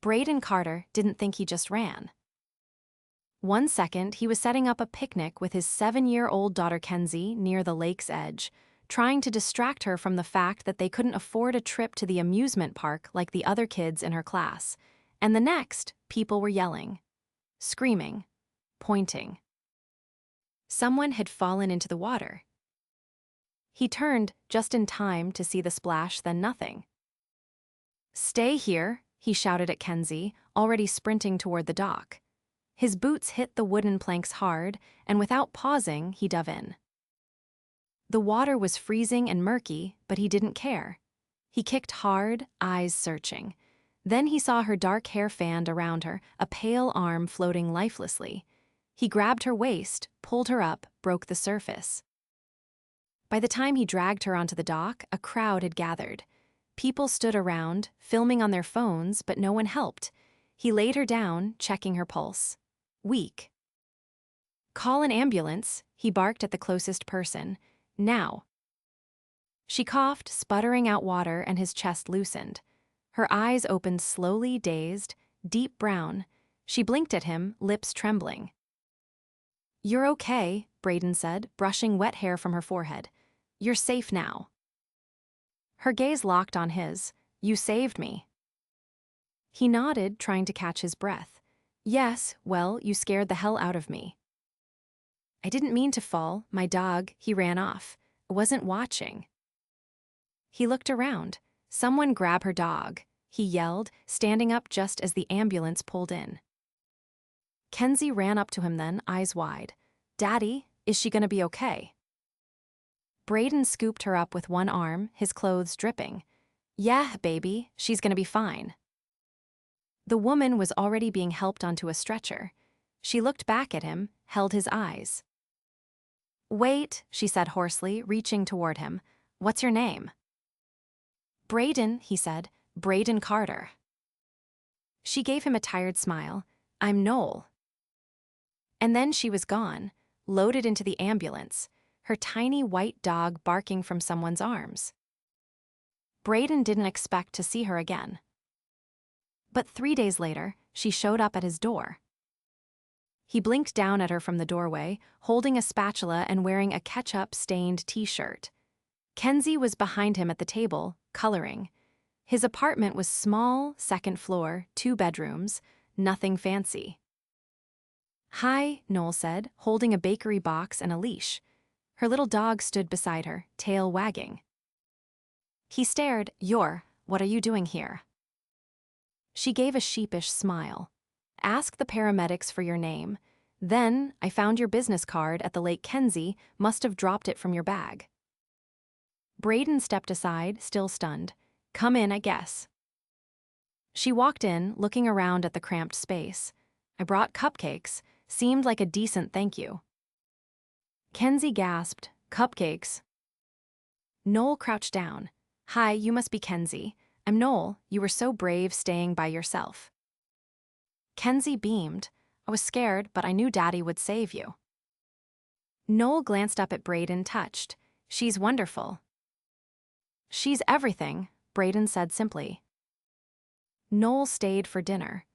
Brayden Carter didn't think he just ran. One second, he was setting up a picnic with his 7-year-old daughter Kenzie near the lake's edge, trying to distract her from the fact that they couldn't afford a trip to the amusement park like the other kids in her class. And the next, people were yelling, screaming, pointing. Someone had fallen into the water. He turned just in time to see the splash, then nothing. "Stay here," he shouted at Kenzie, already sprinting toward the dock. His boots hit the wooden planks hard, and without pausing, he dove in. The water was freezing and murky, but he didn't care. He kicked hard, eyes searching. Then he saw her dark hair fanned around her, a pale arm floating lifelessly. He grabbed her waist, pulled her up, broke the surface. By the time he dragged her onto the dock, a crowd had gathered. People stood around, filming on their phones, but no one helped. He laid her down, checking her pulse. Weak. "Call an ambulance," he barked at the closest person. "Now." She coughed, sputtering out water, and his chest loosened. Her eyes opened slowly, dazed, deep brown. She blinked at him, lips trembling. "You're okay," Brayden said, brushing wet hair from her forehead. "You're safe now." Her gaze locked on his. "You saved me." He nodded, trying to catch his breath. "Yes, well, you scared the hell out of me." "I didn't mean to fall. My dog," he ran off. "I wasn't watching." He looked around. "Someone grab her dog," he yelled, standing up just as the ambulance pulled in. Kenzie ran up to him then, eyes wide. "Daddy, is she gonna be okay?" Brayden scooped her up with one arm, his clothes dripping. "Yeah, baby, she's gonna be fine." The woman was already being helped onto a stretcher. She looked back at him, held his eyes. "Wait," she said hoarsely, reaching toward him. "What's your name?" "Brayden," he said. "Brayden Carter." She gave him a tired smile. "I'm Noelle." And then she was gone, loaded into the ambulance, her tiny white dog barking from someone's arms. Brayden didn't expect to see her again. But 3 days later, she showed up at his door. He blinked down at her from the doorway, holding a spatula and wearing a ketchup-stained t-shirt. Kenzie was behind him at the table, coloring. His apartment was small, second floor, 2 bedrooms, nothing fancy. "Hi," Noelle said, holding a bakery box and a leash. Her little dog stood beside her, tail wagging. He stared. What are you doing here?" She gave a sheepish smile. "Ask the paramedics for your name. Then, I found your business card at the lake. Kenzie must have dropped it from your bag." Brayden stepped aside, still stunned. "Come in, I guess." She walked in, looking around at the cramped space. "I brought cupcakes. Seemed like a decent thank you." Kenzie gasped. "Cupcakes?" Noelle crouched down. "Hi, you must be Kenzie. I'm Noelle. You were so brave staying by yourself." Kenzie beamed. "I was scared, but I knew Daddy would save you." Noelle glanced up at Brayden, touched. "She's wonderful." "She's everything," Brayden said simply. Noelle stayed for dinner.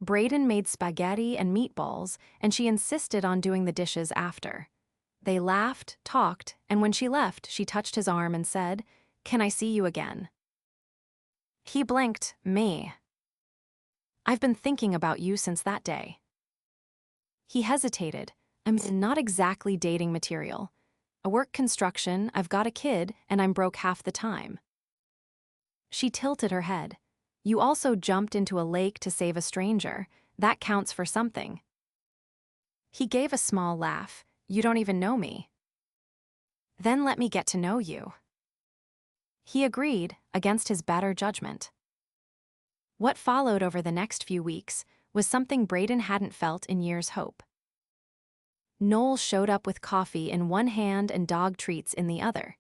Brayden made spaghetti and meatballs, and she insisted on doing the dishes after. They laughed, talked, and when she left, she touched his arm and said, "Can I see you again?" He blinked. "Me. I've been thinking about you since that day." He hesitated. "I'm not exactly dating material. I work construction, I've got a kid, and I'm broke half the time." She tilted her head. "You also jumped into a lake to save a stranger. That counts for something." He gave a small laugh. "You don't even know me." "Then let me get to know you." He agreed, against his better judgment. What followed over the next few weeks was something Brayden hadn't felt in years' hope. Noelle showed up with coffee in one hand and dog treats in the other.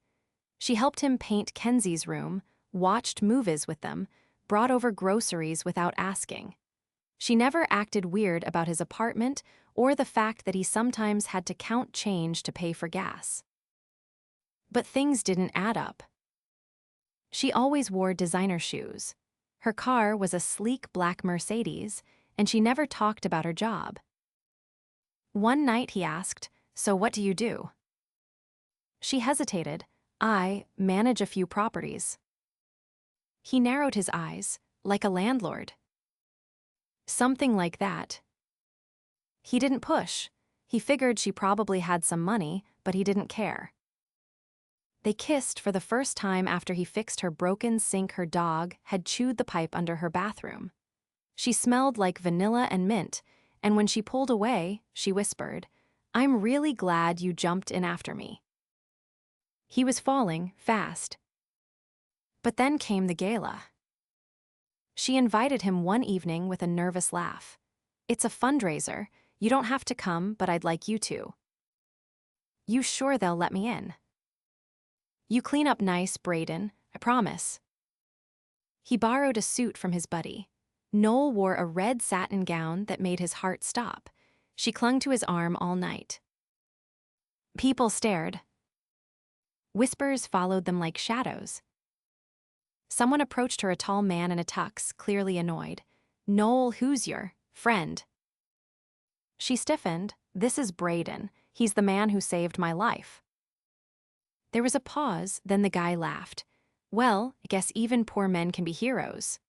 She helped him paint Kenzie's room, watched movies with them, brought over groceries without asking. She never acted weird about his apartment or the fact that he sometimes had to count change to pay for gas. But things didn't add up. She always wore designer shoes. Her car was a sleek black Mercedes, and she never talked about her job. One night he asked, "So what do you do?" She hesitated. "I manage a few properties." He narrowed his eyes, "Like a landlord?" "Something like that." He didn't push. He figured she probably had some money, but he didn't care. They kissed for the first time after he fixed her broken sink her dog had chewed the pipe under her bathroom. She smelled like vanilla and mint, and when she pulled away, she whispered, "I'm really glad you jumped in after me." He was falling, fast. But then came the gala. She invited him one evening with a nervous laugh. "It's a fundraiser. You don't have to come, but I'd like you to." "You sure they'll let me in?" "You clean up nice, Brayden, I promise." He borrowed a suit from his buddy. Noelle wore a red satin gown that made his heart stop. She clung to his arm all night. People stared. Whispers followed them like shadows. Someone approached her, a tall man in a tux, clearly annoyed. "Noelle, who's your friend?" She stiffened. "This is Brayden. He's the man who saved my life." There was a pause, then the guy laughed. "Well, I guess even poor men can be heroes."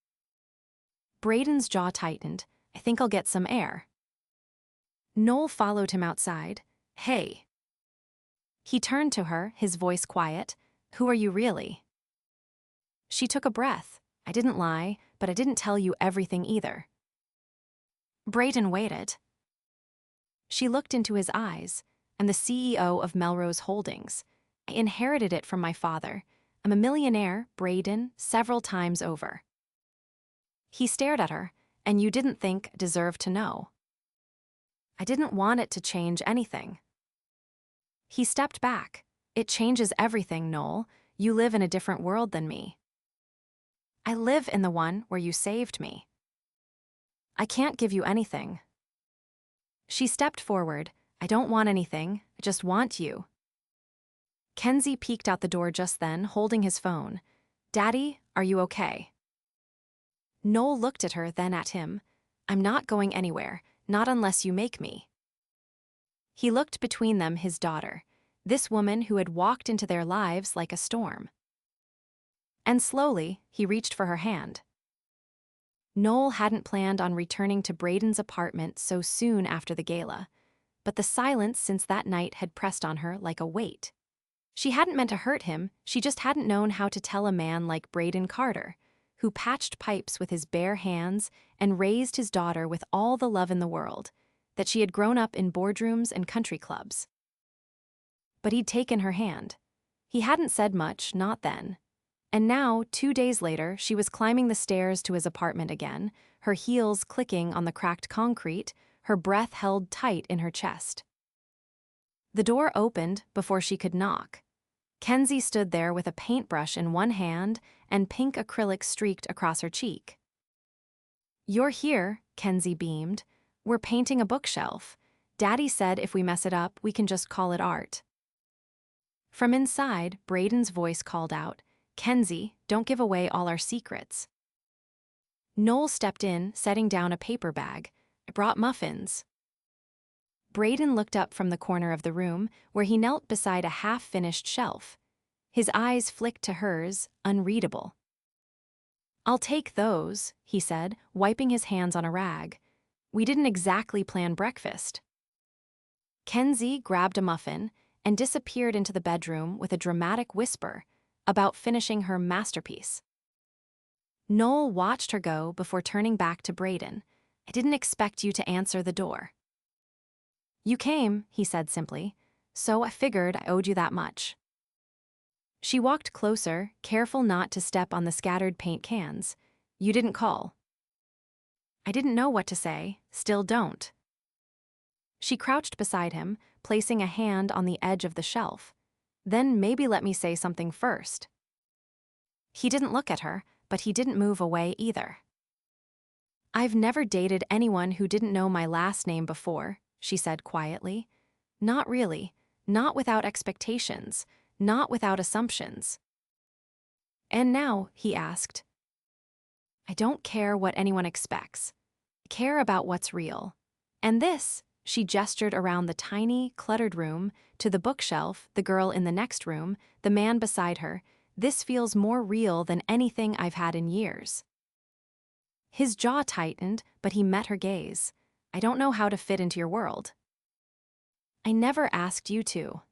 Brayden's jaw tightened. "I think I'll get some air." Noelle followed him outside. "Hey." He turned to her, his voice quiet. "Who are you really?" She took a breath. "I didn't lie, but I didn't tell you everything either." Brayden waited. She looked into his eyes. "I'm the CEO of Melrose Holdings. I inherited it from my father. I'm a millionaire, Brayden, several times over." He stared at her. "And you didn't think I deserved to know?" "I didn't want it to change anything." He stepped back. "It changes everything, Noelle. You live in a different world than me." "I live in the one where you saved me." "I can't give you anything." She stepped forward. "I don't want anything, I just want you." Kenzie peeked out the door just then, holding his phone. "Daddy, are you okay?" Noelle looked at her, then at him. "I'm not going anywhere, not unless you make me." He looked between them, his daughter, this woman who had walked into their lives like a storm. And slowly, he reached for her hand. Noelle hadn't planned on returning to Brayden's apartment so soon after the gala, but the silence since that night had pressed on her like a weight. She hadn't meant to hurt him, she just hadn't known how to tell a man like Brayden Carter, who patched pipes with his bare hands and raised his daughter with all the love in the world, that she had grown up in boardrooms and country clubs. But he'd taken her hand. He hadn't said much, not then. And now, 2 days later, she was climbing the stairs to his apartment again, her heels clicking on the cracked concrete, her breath held tight in her chest. The door opened before she could knock. Kenzie stood there with a paintbrush in one hand and pink acrylic streaked across her cheek. "You're here," Kenzie beamed. "We're painting a bookshelf. Daddy said if we mess it up, we can just call it art." From inside, Brayden's voice called out, "Kenzie, don't give away all our secrets." Noelle stepped in, setting down a paper bag. "I brought muffins." Brayden looked up from the corner of the room, where he knelt beside a half-finished shelf. His eyes flicked to hers, unreadable. "I'll take those," he said, wiping his hands on a rag. "We didn't exactly plan breakfast." Kenzie grabbed a muffin and disappeared into the bedroom with a dramatic whisper about finishing her masterpiece. Noelle watched her go before turning back to Brayden. "I didn't expect you to answer the door." "You came," he said simply, "so I figured I owed you that much." She walked closer, careful not to step on the scattered paint cans. "You didn't call." "I didn't know what to say, still don't." She crouched beside him, placing a hand on the edge of the shelf. "Then maybe let me say something first." He didn't look at her, but he didn't move away either. "I've never dated anyone who didn't know my last name before," she said quietly. "Not really, not without expectations, not without assumptions." "And now," he asked. I don't care what anyone expects. I care about what's real. And this, she gestured around the tiny, cluttered room, to the bookshelf, the girl in the next room, the man beside her. This feels more real than anything I've had in years. His jaw tightened, but he met her gaze. I don't know how to fit into your world. I never asked you to.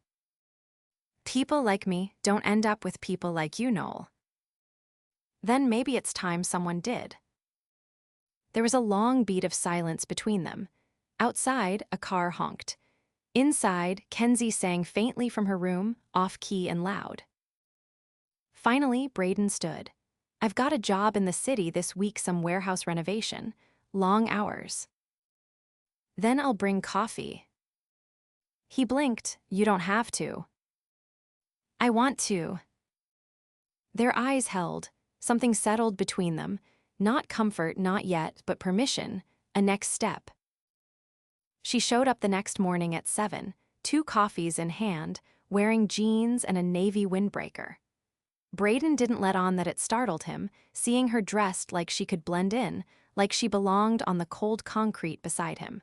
People like me don't end up with people like you, Noel. Then maybe it's time someone did. There was a long beat of silence between them. Outside, a car honked. Inside, Kenzie sang faintly from her room, off-key and loud. Finally, Brayden stood. I've got a job in the city this week, some warehouse renovation. Long hours. Then I'll bring coffee. He blinked. You don't have to. I want to. Their eyes held. Something settled between them. Not comfort, not yet, but permission. A next step. She showed up the next morning at 7, 2 coffees in hand, wearing jeans and a navy windbreaker. Brayden didn't let on that it startled him, seeing her dressed like she could blend in, like she belonged on the cold concrete beside him.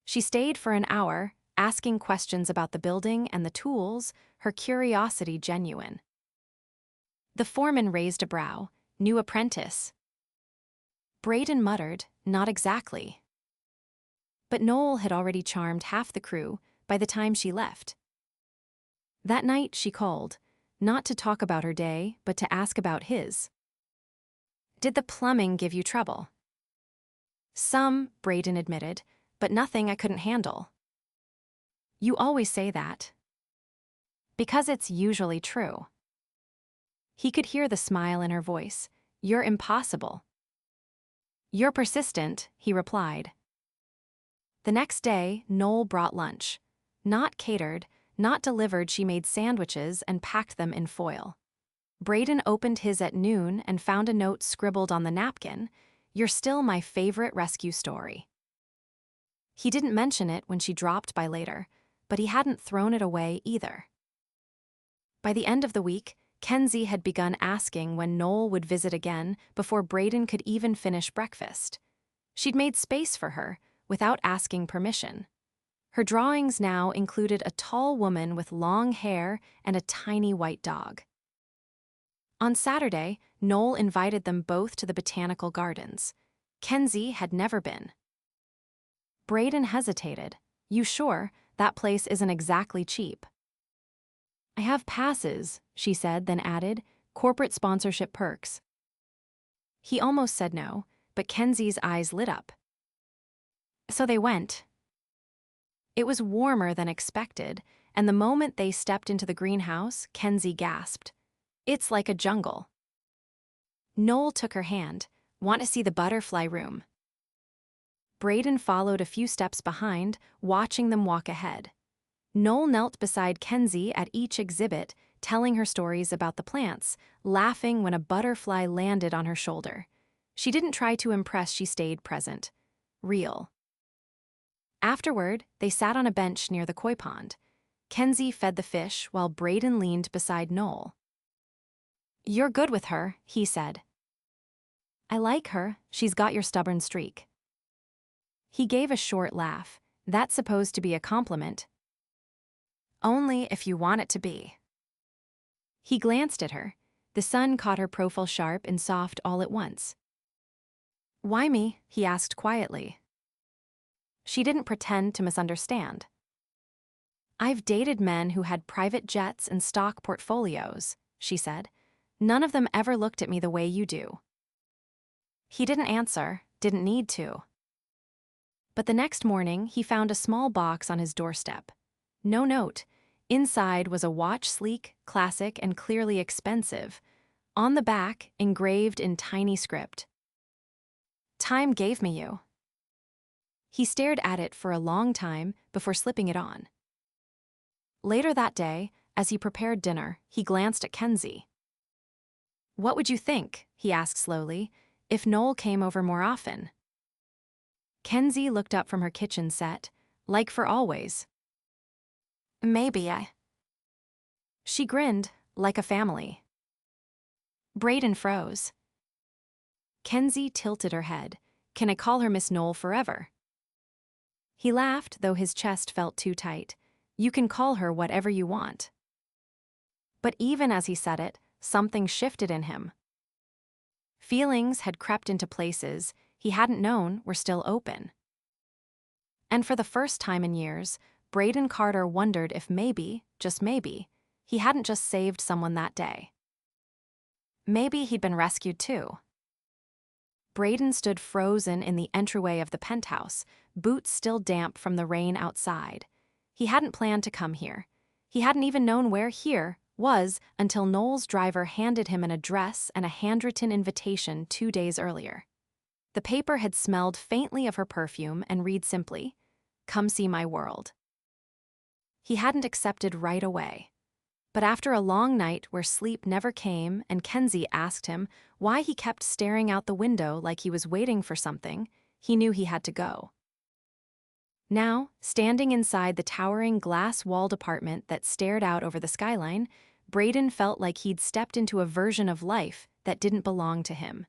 She stayed for an hour, asking questions about the building and the tools, her curiosity genuine. The foreman raised a brow. New apprentice. Brayden muttered, not exactly. But Noelle had already charmed half the crew by the time she left. That night she called, not to talk about her day, but to ask about his. Did the plumbing give you trouble? Some, Brayden admitted, but nothing I couldn't handle. You always say that. Because it's usually true. He could hear the smile in her voice. You're impossible. You're persistent, he replied. The next day, Noelle brought lunch. Not catered, not delivered. She made sandwiches and packed them in foil. Brayden opened his at noon and found a note scribbled on the napkin. You're still my favorite rescue story. He didn't mention it when she dropped by later, but he hadn't thrown it away either. By the end of the week, Kenzie had begun asking when Noelle would visit again before Brayden could even finish breakfast. She'd made space for her, without asking permission. Her drawings now included a tall woman with long hair and a tiny white dog. On Saturday, Noelle invited them both to the botanical gardens. Kenzie had never been. Brayden hesitated. You sure? That place isn't exactly cheap. I have passes, she said, then added, corporate sponsorship perks. He almost said no, but Kenzie's eyes lit up. So they went. It was warmer than expected, and the moment they stepped into the greenhouse, Kenzie gasped. It's like a jungle. Noelle took her hand. Want to see the butterfly room? Brayden followed a few steps behind, watching them walk ahead. Noelle knelt beside Kenzie at each exhibit, telling her stories about the plants, laughing when a butterfly landed on her shoulder. She didn't try to impress, she stayed present. Real. Afterward, they sat on a bench near the koi pond. Kenzie fed the fish while Brayden leaned beside Noelle. You're good with her, he said. I like her, she's got your stubborn streak. He gave a short laugh. That's supposed to be a compliment. Only if you want it to be. He glanced at her. The sun caught her profile sharp and soft all at once. Why me? He asked quietly. She didn't pretend to misunderstand. I've dated men who had private jets and stock portfolios, she said. None of them ever looked at me the way you do. He didn't answer, didn't need to. But the next morning, he found a small box on his doorstep. No note. Inside was a watch, sleek, classic, and clearly expensive. On the back, engraved in tiny script. Time gave me you. He stared at it for a long time before slipping it on. Later that day, as he prepared dinner, he glanced at Kenzie. What would you think, he asked slowly, if Noelle came over more often? Kenzie looked up from her kitchen set, like for always. Maybe I. She grinned, like a family. Brayden froze. Kenzie tilted her head. Can I call her Miss Noelle forever? He laughed, though his chest felt too tight. You can call her whatever you want. But even as he said it, something shifted in him. Feelings had crept into places he hadn't known were still open. And for the first time in years, Brayden Carter wondered if maybe, just maybe, he hadn't just saved someone that day. Maybe he'd been rescued too. Brayden stood frozen in the entryway of the penthouse, boots still damp from the rain outside. He hadn't planned to come here. He hadn't even known where here was until Noelle's driver handed him an address and a handwritten invitation 2 days earlier. The paper had smelled faintly of her perfume and read simply, "Come see my world." He hadn't accepted right away. But after a long night where sleep never came and Kenzie asked him why he kept staring out the window like he was waiting for something, he knew he had to go. Now, standing inside the towering glass-walled apartment that stared out over the skyline, Brayden felt like he'd stepped into a version of life that didn't belong to him.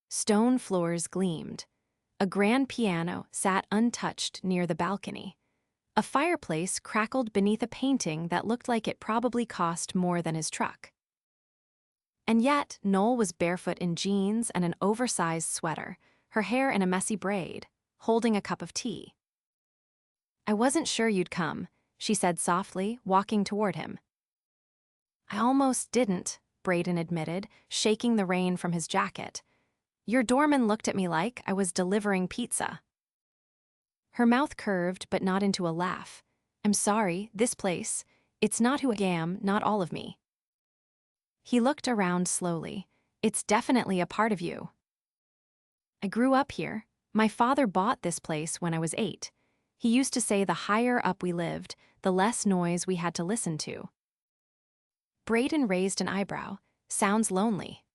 Stone floors gleamed. A grand piano sat untouched near the balcony. A fireplace crackled beneath a painting that looked like it probably cost more than his truck. And yet, Noelle was barefoot in jeans and an oversized sweater, her hair in a messy braid, holding a cup of tea. "I wasn't sure you'd come," she said softly, walking toward him. "I almost didn't," Brayden admitted, shaking the rain from his jacket. "Your doorman looked at me like I was delivering pizza." Her mouth curved, but not into a laugh. "I'm sorry, this place, it's not who I am, not all of me." He looked around slowly. "It's definitely a part of you." "I grew up here. My father bought this place when I was 8. He used to say the higher up we lived, the less noise we had to listen to." Brayden raised an eyebrow. "Sounds lonely."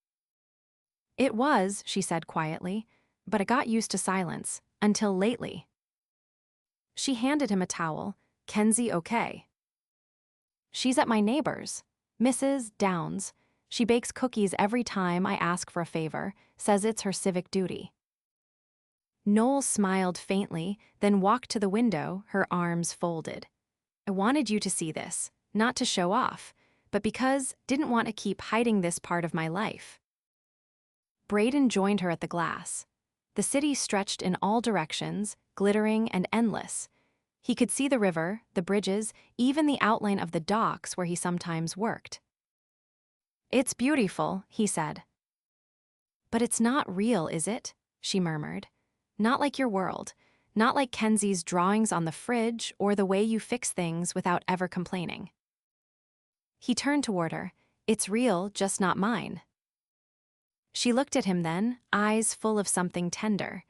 "It was," she said quietly, "but I got used to silence, until lately." She handed him a towel. "Kenzie okay?" "She's at my neighbor's, Mrs. Downs. She bakes cookies every time I ask for a favor, says it's her civic duty." Noelle smiled faintly, then walked to the window, her arms folded. "I wanted you to see this, not to show off, but because didn't want to keep hiding this part of my life." Brayden joined her at the glass. The city stretched in all directions, glittering and endless. He could see the river, the bridges, even the outline of the docks where he sometimes worked. "It's beautiful," he said. "But it's not real, is it?" she murmured. "Not like your world. Not like Kenzie's drawings on the fridge or the way you fix things without ever complaining." He turned toward her. "It's real, just not mine." She looked at him then, eyes full of something tender.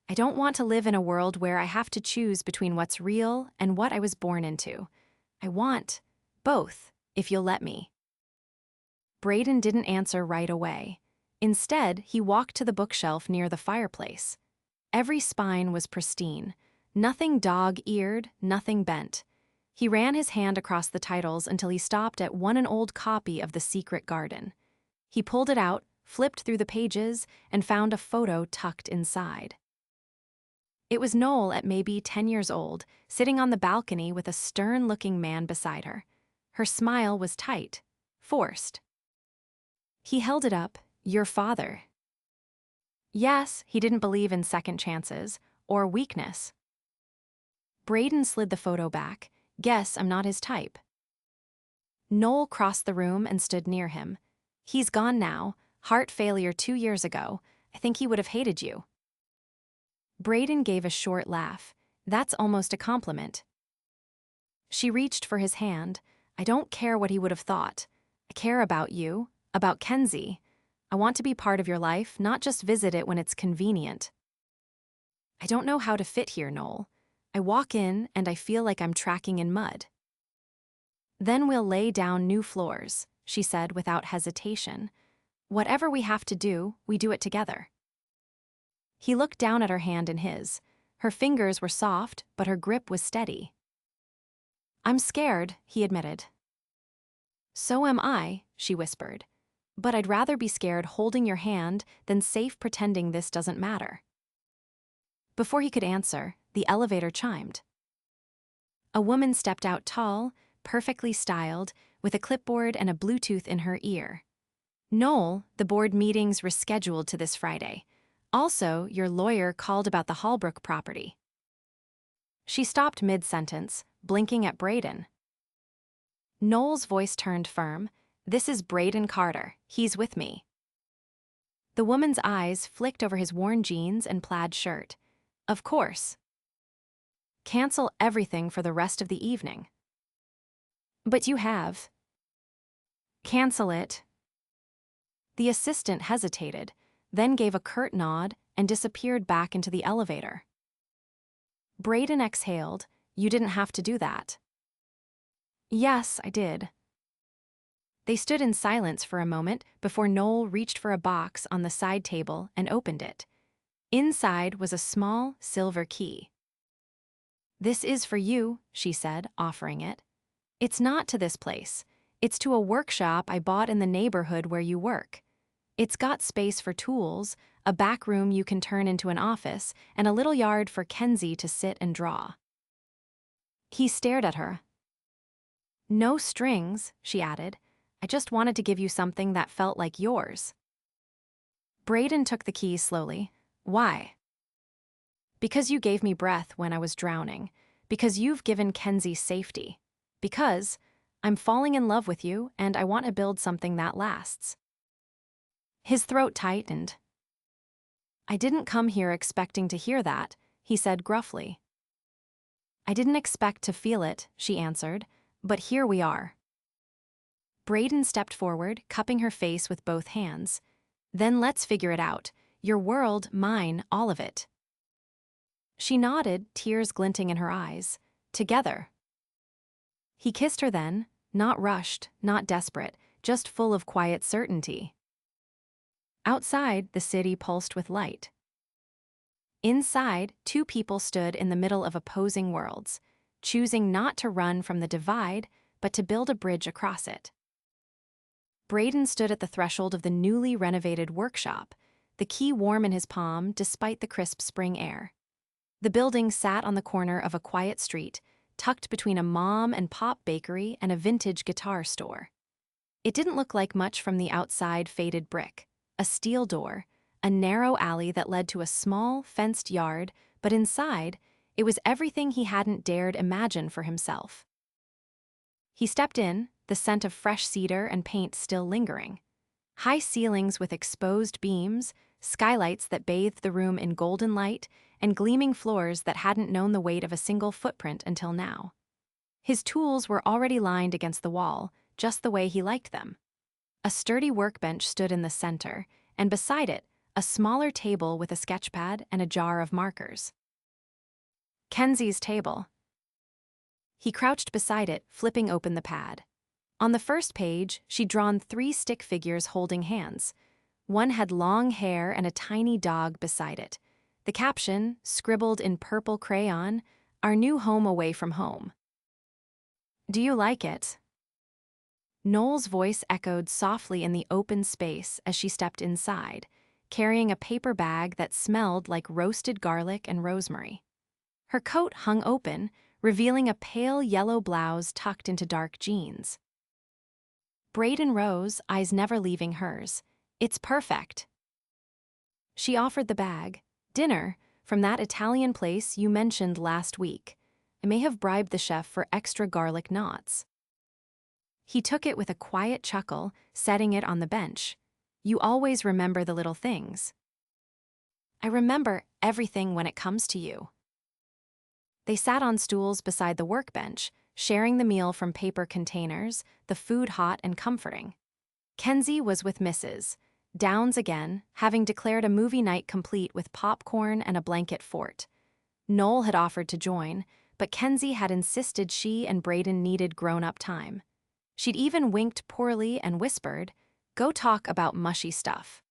"I don't want to live in a world where I have to choose between what's real and what I was born into. I want both, if you'll let me." Brayden didn't answer right away. Instead, he walked to the bookshelf near the fireplace. Every spine was pristine. Nothing dog-eared, nothing bent. He ran his hand across the titles until he stopped at an old copy of The Secret Garden. He pulled it out, flipped through the pages, and found a photo tucked inside. It was Noelle at maybe 10 years old, sitting on the balcony with a stern-looking man beside her. Her smile was tight, forced. He held it up. "Your father." Yes, he didn't believe in second chances, or weakness. Brayden slid the photo back. "Guess I'm not his type." Noelle crossed the room and stood near him. "He's gone now. Heart failure 2 years ago. I think he would have hated you." Brayden gave a short laugh. "That's almost a compliment." She reached for his hand. "I don't care what he would have thought. I care about you, about Kenzie. I want to be part of your life, not just visit it when it's convenient." "I don't know how to fit here, Noelle. I walk in and I feel like I'm tracking in mud." "Then we'll lay down new floors," she said without hesitation. "Whatever we have to do, we do it together." He looked down at her hand in his. Her fingers were soft, but her grip was steady. "I'm scared," he admitted. "So am I," she whispered. but I'd rather be scared holding your hand than safe pretending this doesn't matter. Before he could answer, the elevator chimed. A woman stepped out tall, perfectly styled, with a clipboard and a Bluetooth in her ear. Noel, the board meeting's rescheduled to this Friday. Also, your lawyer called about the Hallbrook property. She stopped mid-sentence, blinking at Brayden. Noel's voice turned firm. This is Brayden Carter. He's with me. The woman's eyes flicked over his worn jeans and plaid shirt. Of course. Cancel everything for the rest of the evening. But you have. Cancel it. The assistant hesitated, then gave a curt nod and disappeared back into the elevator. Brayden exhaled. You didn't have to do that. Yes, I did. They stood in silence for a moment before Noel reached for a box on the side table and opened it. Inside was a small silver key. This is for you, she said, offering it. It's not to this place. It's to a workshop I bought in the neighborhood where you work. It's got space for tools, a back room you can turn into an office, and a little yard for Kenzie to sit and draw. He stared at her. No strings, she added. I just wanted to give you something that felt like yours. Brayden took the key slowly. Why? Because you gave me breath when I was drowning. Because you've given Kenzie safety. Because I'm falling in love with you and I want to build something that lasts. His throat tightened. I didn't come here expecting to hear that, he said gruffly. I didn't expect to feel it, she answered, but here we are. Brayden stepped forward, cupping her face with both hands. Then let's figure it out. Your world, mine, all of it. She nodded, tears glinting in her eyes. Together. He kissed her then, not rushed, not desperate, just full of quiet certainty. Outside, the city pulsed with light. Inside, two people stood in the middle of opposing worlds, choosing not to run from the divide, but to build a bridge across it. Brayden stood at the threshold of the newly renovated workshop, the key warm in his palm despite the crisp spring air. The building sat on the corner of a quiet street, tucked between a mom and pop bakery and a vintage guitar store. It didn't look like much from the outside faded brick, a steel door, a narrow alley that led to a small, fenced yard, but inside, it was everything he hadn't dared imagine for himself. He stepped in, the scent of fresh cedar and paint still lingering. High ceilings with exposed beams, skylights that bathed the room in golden light, and gleaming floors that hadn't known the weight of a single footprint until now. His tools were already lined against the wall, just the way he liked them. A sturdy workbench stood in the center, and beside it, a smaller table with a sketchpad and a jar of markers. Kenzie's table. He crouched beside it, flipping open the pad. On the first page, she'd drawn 3 stick figures holding hands. One had long hair and a tiny dog beside it. The caption, scribbled in purple crayon, "Our new home away from home." Do you like it? Noel's voice echoed softly in the open space as she stepped inside, carrying a paper bag that smelled like roasted garlic and rosemary. Her coat hung open, revealing a pale yellow blouse tucked into dark jeans. Brayden rose, eyes never leaving hers. It's perfect. She offered the bag. Dinner, from that Italian place you mentioned last week. I may have bribed the chef for extra garlic knots. He took it with a quiet chuckle, setting it on the bench. You always remember the little things. I remember everything when it comes to you. They sat on stools beside the workbench, sharing the meal from paper containers, the food hot and comforting. Kenzie was with Mrs. Downs again, having declared a movie night complete with popcorn and a blanket fort. Noel had offered to join, but Kenzie had insisted she and Brayden needed grown-up time. She'd even winked poorly and whispered, "Go talk about mushy stuff."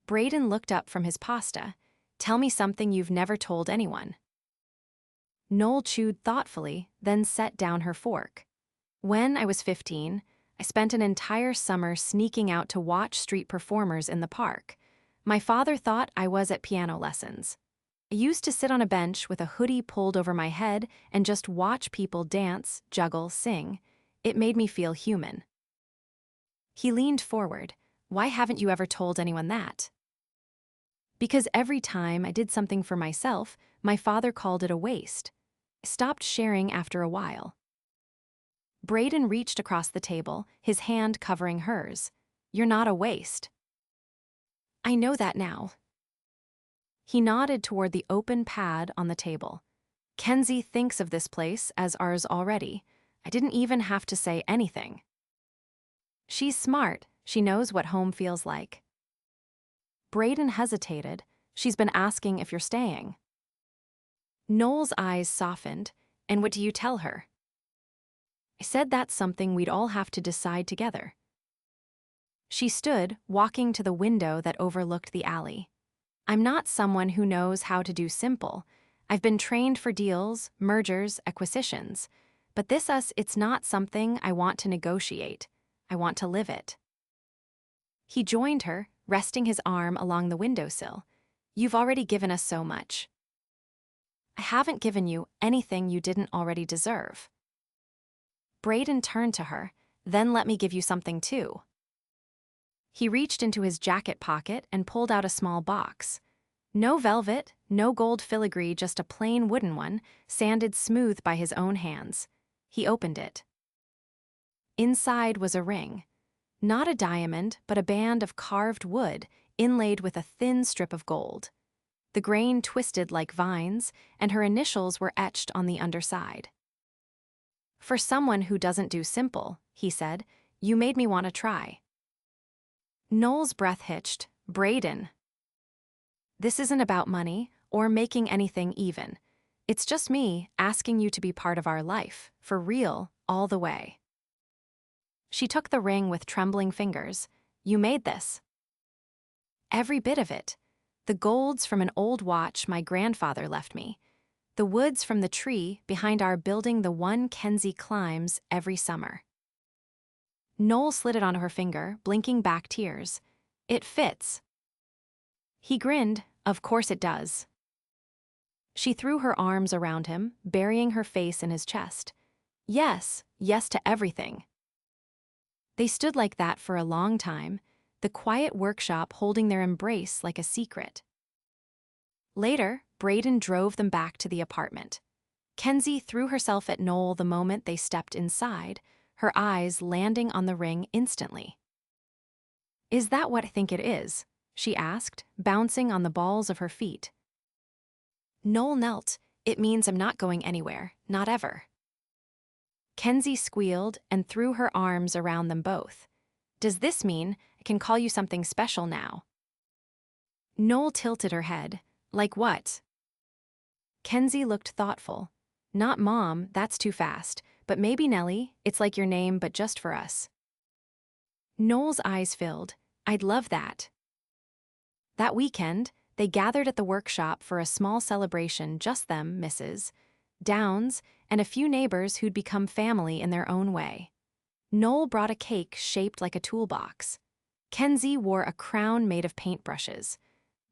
Brayden looked up from his pasta. Tell me something you've never told anyone. Noel chewed thoughtfully, then set down her fork. When I was 15, I spent an entire summer sneaking out to watch street performers in the park. My father thought I was at piano lessons. I used to sit on a bench with a hoodie pulled over my head and just watch people dance, juggle, sing. It made me feel human. He leaned forward. Why haven't you ever told anyone that? Because every time I did something for myself, my father called it a waste. I stopped sharing after a while. Brayden reached across the table, his hand covering hers. You're not a waste. I know that now. He nodded toward the open pad on the table. Kenzie thinks of this place as ours already. I didn't even have to say anything. She's smart. She knows what home feels like. Brayden hesitated. She's been asking if you're staying. Noel's eyes softened. And what do you tell her? I said that's something we'd all have to decide together. She stood, walking to the window that overlooked the alley. I'm not someone who knows how to do simple. I've been trained for deals, mergers, acquisitions. But it's not something I want to negotiate. I want to live it. He joined her, resting his arm along the windowsill. You've already given us so much. I haven't given you anything you didn't already deserve. Brayden turned to her. Then let me give you something too. He reached into his jacket pocket and pulled out a small box. No velvet, no gold filigree, just a plain wooden one, sanded smooth by his own hands. He opened it. Inside was a ring. Not a diamond, but a band of carved wood, inlaid with a thin strip of gold. The grain twisted like vines, and her initials were etched on the underside. For someone who doesn't do simple, he said, you made me want to try. Noel's breath hitched. Brayden. This isn't about money or making anything even. It's just me asking you to be part of our life, for real, all the way. She took the ring with trembling fingers. You made this. Every bit of it. The golds from an old watch my grandfather left me. The woods from the tree behind our building, the one Kenzie climbs every summer. Noel slid it onto her finger, blinking back tears. It fits. He grinned. Of course it does. She threw her arms around him, burying her face in his chest. Yes, yes to everything. They stood like that for a long time, the quiet workshop holding their embrace like a secret. Later, Brayden drove them back to the apartment. Kenzie threw herself at Noel the moment they stepped inside, her eyes landing on the ring instantly. Is that what I think it is? She asked, bouncing on the balls of her feet. Noel knelt. It means I'm not going anywhere, not ever. Kenzie squealed and threw her arms around them both. Does this mean I can call you something special now? Noel tilted her head. Like what? Kenzie looked thoughtful. Not Mom, that's too fast, but maybe Nellie, it's like your name but just for us. Noel's eyes filled. I'd love that. That weekend, they gathered at the workshop for a small celebration, just them, Mrs. Downs, and a few neighbors who'd become family in their own way. Noel brought a cake shaped like a toolbox. Kenzie wore a crown made of paintbrushes.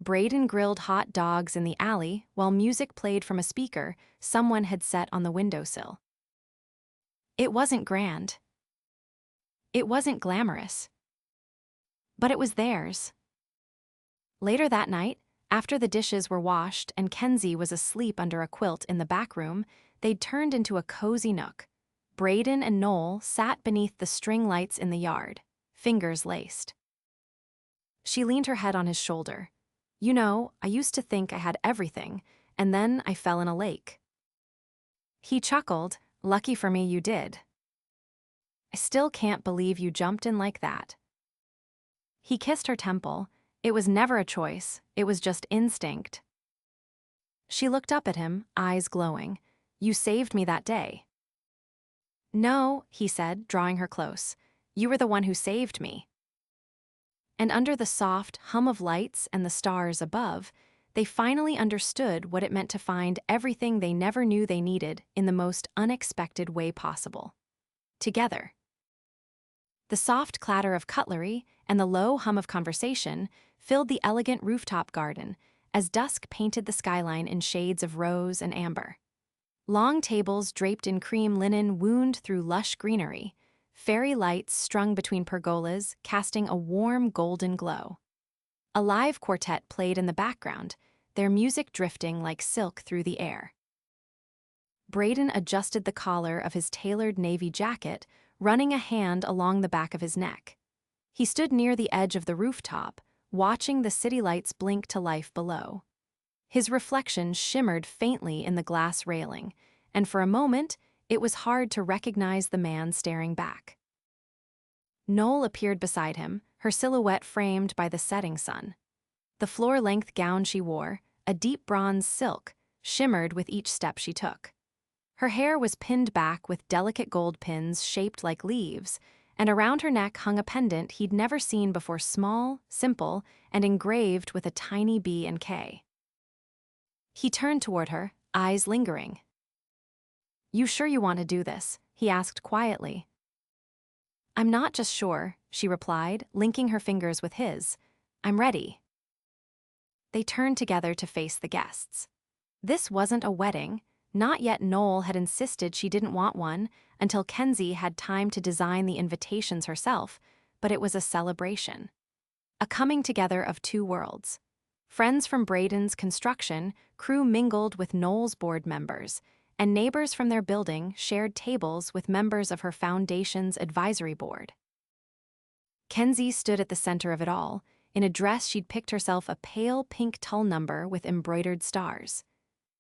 Brayden grilled hot dogs in the alley while music played from a speaker someone had set on the windowsill. It wasn't grand. It wasn't glamorous. But it was theirs. Later that night, after the dishes were washed and Kenzie was asleep under a quilt in the back room, they'd turned into a cozy nook. Brayden and Noel sat beneath the string lights in the yard, fingers laced. She leaned her head on his shoulder. You know, I used to think I had everything, and then I fell in a lake. He chuckled. Lucky for me you did. I still can't believe you jumped in like that. He kissed her temple. It was never a choice, it was just instinct. She looked up at him, eyes glowing. You saved me that day. No, he said, drawing her close. You were the one who saved me. And under the soft hum of lights and the stars above, they finally understood what it meant to find everything they never knew they needed in the most unexpected way possible. Together. The soft clatter of cutlery and the low hum of conversation filled the elegant rooftop garden as dusk painted the skyline in shades of rose and amber. Long tables draped in cream linen wound through lush greenery, fairy lights strung between pergolas casting a warm golden glow. A live quartet played in the background, their music drifting like silk through the air. Brayden adjusted the collar of his tailored navy jacket, running a hand along the back of his neck. He stood near the edge of the rooftop, watching the city lights blink to life below. His reflection shimmered faintly in the glass railing, and for a moment, it was hard to recognize the man staring back. Noelle appeared beside him, her silhouette framed by the setting sun. The floor-length gown she wore, a deep bronze silk, shimmered with each step she took. Her hair was pinned back with delicate gold pins shaped like leaves, and around her neck hung a pendant he'd never seen before, small, simple, and engraved with a tiny B and K. He turned toward her, eyes lingering. "You sure you want to do this?" he asked quietly. "I'm not just sure," she replied, linking her fingers with his. "I'm ready." They turned together to face the guests. This wasn't a wedding. Not yet. Noelle had insisted she didn't want one until Kenzie had time to design the invitations herself, but it was a celebration. A coming together of two worlds. Friends from Brayden's construction crew mingled with Noelle's board members, and neighbors from their building shared tables with members of her foundation's advisory board. Kenzie stood at the center of it all, in a dress she'd picked herself a pale pink tulle number with embroidered stars.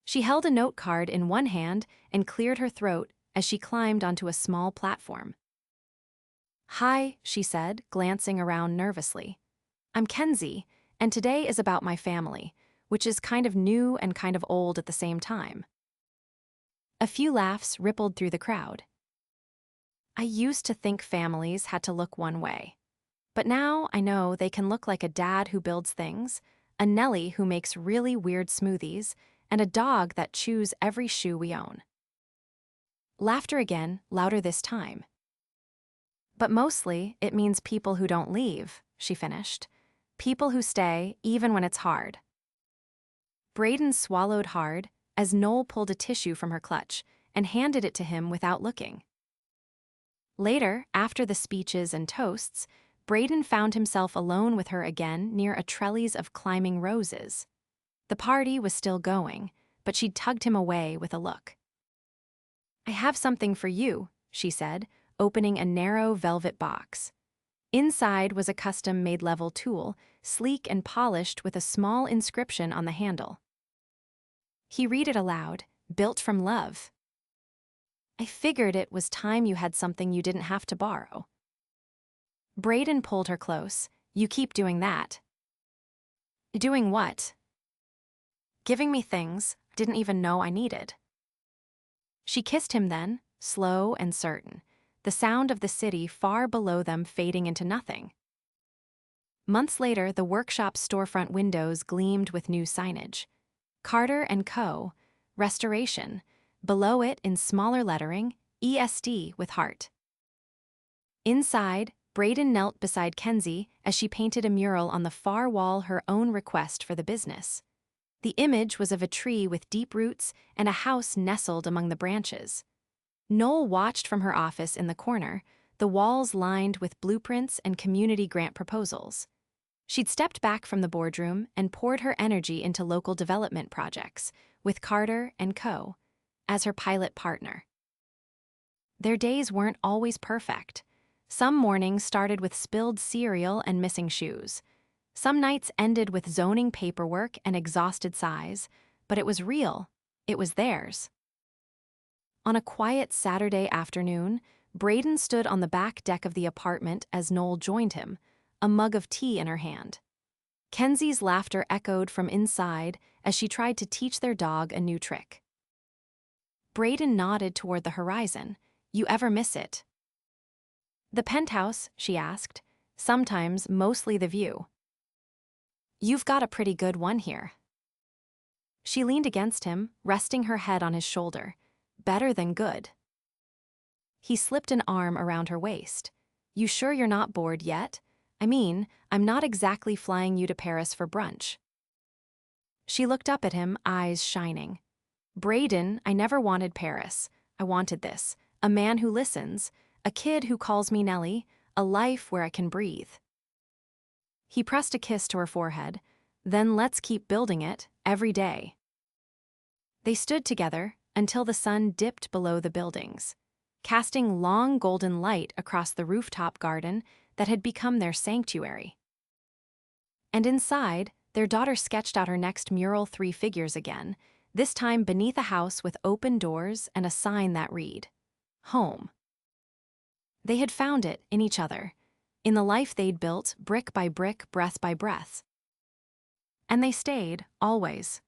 She held a note card in one hand and cleared her throat as she climbed onto a small platform. "Hi," she said, glancing around nervously. "I'm Kenzie, and today is about my family, which is kind of new and kind of old at the same time." A few laughs rippled through the crowd. "I used to think families had to look one way. But now I know they can look like a dad who builds things, a Nelly who makes really weird smoothies, and a dog that chews every shoe we own." Laughter again, louder this time. "But mostly, it means people who don't leave," she finished. "People who stay, even when it's hard." Brayden swallowed hard as Noelle pulled a tissue from her clutch and handed it to him without looking. Later, after the speeches and toasts, Brayden found himself alone with her again near a trellis of climbing roses. The party was still going, but she'd tugged him away with a look. "I have something for you," she said, opening a narrow velvet box. Inside was a custom-made level tool, sleek and polished with a small inscription on the handle. He read it aloud, "Built from love." "I figured it was time you had something you didn't have to borrow." Brayden pulled her close. "You keep doing that." "Doing what?" "Giving me things I didn't even know I needed." She kissed him then, slow and certain, the sound of the city far below them fading into nothing. Months later, the workshop's storefront windows gleamed with new signage. Carter & Co., Restoration, below it in smaller lettering, ESD with heart. Inside, Brayden knelt beside Kenzie as she painted a mural on the far wall, her own request for the business. The image was of a tree with deep roots and a house nestled among the branches. Noelle watched from her office in the corner, the walls lined with blueprints and community grant proposals. She'd stepped back from the boardroom and poured her energy into local development projects, with Carter & Co. as her pilot partner. Their days weren't always perfect. Some mornings started with spilled cereal and missing shoes. Some nights ended with zoning paperwork and exhausted sighs, but it was real. It was theirs. On a quiet Saturday afternoon, Brayden stood on the back deck of the apartment as Noelle joined him, a mug of tea in her hand. Kenzie's laughter echoed from inside as she tried to teach their dog a new trick. Brayden nodded toward the horizon. "You ever miss it?" "The penthouse," she asked. "Sometimes, mostly the view." "You've got a pretty good one here." She leaned against him, resting her head on his shoulder. "Better than good." He slipped an arm around her waist. You sure you're not bored yet? I mean, I'm not exactly flying you to Paris for brunch. She looked up at him, eyes shining. Brayden, I never wanted Paris. I wanted this. A man who listens. A kid who calls me Nellie. A life where I can breathe. He pressed a kiss to her forehead. Then let's keep building it, every day. They stood together until the sun dipped below the buildings, casting long golden light across the rooftop garden that had become their sanctuary. And inside, their daughter sketched out her next mural 3 figures again, this time beneath a house with open doors and a sign that read, Home. They had found it in each other, in the life they'd built brick by brick, breath by breath. And they stayed, always.